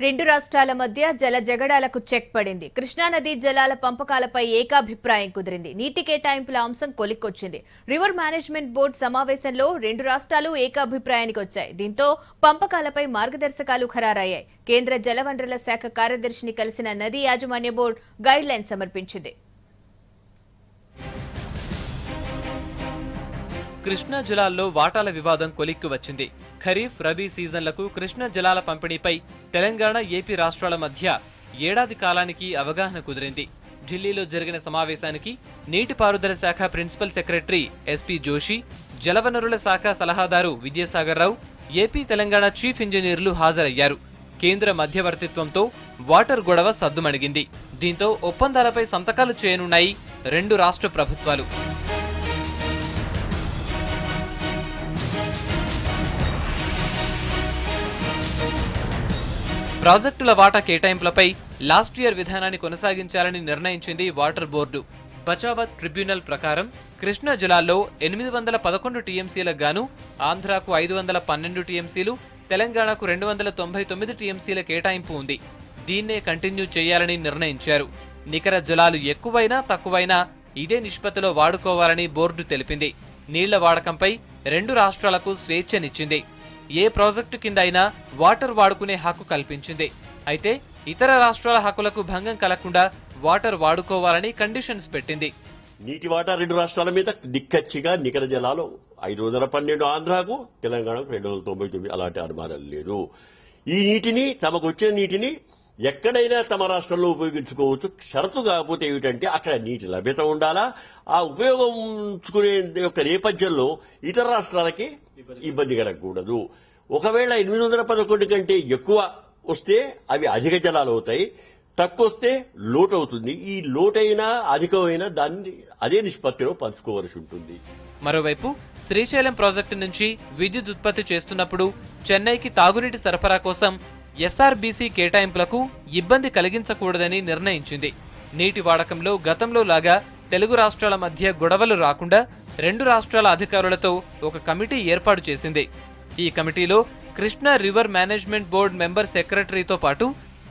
రెండు రాష్ట్రాల మధ్య జల జగడాలకు చెక్ పడింది. కృష్ణానది జలాల పంపకాలపై ఏకాభిప్రాయం కుదిరింది. నీటి కేటాయింపుల అంశం కొలిక్కొచ్చింది. రివర్ మేనేజ్మెంట్ బోర్డు సమావేశంలో రెండు రాష్ట్రాలు ఏకాభిప్రాయానికి వచ్చాయి. దీంతో పంపకాలపై మార్గదర్శకాలు ఖరారయ్యాయి. కేంద్ర జలవనరుల శాఖ కార్యదర్శిని కలిసిన నదీ యాజమాన్య బోర్డు గైడ్ లైన్ సమర్పించింది. కృష్ణా జలాల్లో వాటాల వివాదం కొలిక్కి వచ్చింది. ఖరీఫ్, రబీ సీజన్లకు కృష్ణా జలాల పంపిణీపై తెలంగాణ, ఏపీ రాష్ట్రాల మధ్య ఏడాది కాలానికి అవగాహన కుదిరింది. ఢిల్లీలో జరిగిన సమావేశానికి నీటిపారుదల శాఖ ప్రిన్సిపల్ సెక్రటరీ ఎస్పీ జోషి, జలవనరుల శాఖ సలహాదారు విద్యాసాగర్ రావు, ఏపీ, తెలంగాణ చీఫ్ ఇంజనీర్లు హాజరయ్యారు. కేంద్ర మధ్యవర్తిత్వంతో వాటర్ గొడవ సద్దుమణిగింది. దీంతో ఒప్పందాలపై సంతకాలు చేయనున్నాయి రెండు రాష్ట్ర ప్రభుత్వాలు. ప్రాజెక్టుల వాటా కేటాయింపులపై లాస్ట్ ఇయర్ విధానాన్ని కొనసాగించాలని నిర్ణయించింది వాటర్ బోర్డు. బచావత్ ట్రిబ్యునల్ ప్రకారం కృష్ణా జలాల్లో 811 టీఎంసీలకు గాను ఆంధ్రాకు 512 టీఎంసీలు, తెలంగాణకు 299 టీఎంసీల కేటాయింపు ఉంది. దీన్నే కంటిన్యూ చేయాలని నిర్ణయించారు. నికర జలాలు ఎక్కువైనా తక్కువైనా ఇదే నిష్పత్తిలో వాడుకోవాలని బోర్డు తెలిపింది. నీళ్ల వాడకంపై రెండు రాష్ట్రాలకు స్వేచ్ఛనిచ్చింది. ఏ ప్రాజెక్టు కింద అయినా వాటర్ వాడుకునే హక్కు కల్పించింది. అయితే ఇతర రాష్ట్రాల హక్కులకు భంగం కలగకుండా వాటర్ వాడుకోవాలని కండిషన్స్ పెట్టింది. నీటి వాటా రెండు రాష్ట్రాల మీద నిక్కచ్చిగా నికర జలాలు 512 ఆంధ్రాకు, తెలంగాణకు 299 అలాంటి అనుమానం లేదు. ఈ నీటిని, తమకు వచ్చిన నీటిని ఎక్కడైనా తమ రాష్ట్రంలో ఉపయోగించుకోవచ్చు. షరతు కాకపోతే ఏమిటంటే అక్కడ నీటి లభ్యత ఉండాలా. ఆ ఉపయోగించుకునే యొక్క నేపథ్యంలో ఇతర రాష్ట్రాలకి ఇబ్బంది కలగకూడదు. ఒకవేళ 811 కంటే ఎక్కువ వస్తే అవి అధిక జలాలు అవుతాయి, తక్కువ వస్తే లోటు అవుతుంది. ఈ లోటైనా అధికమైనా దాన్ని అదే నిష్పత్తిలో పంచుకోవలసి ఉంటుంది. మరోవైపు శ్రీశైలం ప్రాజెక్టు నుంచి విద్యుత్ ఉత్పత్తి చేస్తున్నప్పుడు చెన్నైకి తాగునీటి సరఫరా కోసం ఎస్ఆర్బీసీ కేటాయింపులకు ఇబ్బంది కలిగించకూడదని నిర్ణయించింది. నీటి వాడకంలో గతంలో లాగా తెలుగు రాష్ట్రాల మధ్య గొడవలు రాకుండా రెండు రాష్ట్రాల అధికారులతో ఒక కమిటీ ఏర్పాటు చేసింది. ఈ కమిటీలో Krishna river management board member సెక్రటరీతో పాటు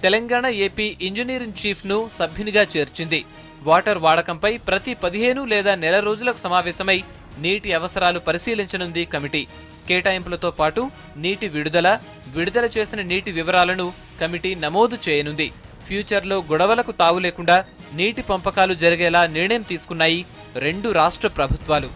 తెలంగాణ, ఏపీ ఇంజనీరింగ్ చీఫ్ ను సభ్యునిగా చేర్చింది. వాటర్ వాడకంపై ప్రతి 15 లేదా నెల రోజులకు సమావేశమై నీటి అవసరాలు పరిశీలించనుంది కమిటీ. కేటాయింపులతో పాటు నీటి విడుదల చేసిన నీటి వివరాలను కమిటీ నమోదు చేయనుంది. ఫ్యూచర్లో గొడవలకు తావు లేకుండా నీటి పంపకాలు జరిగేలా నిర్ణయం తీసుకున్నాయి రెండు రాష్ట్ర ప్రభుత్వాలు.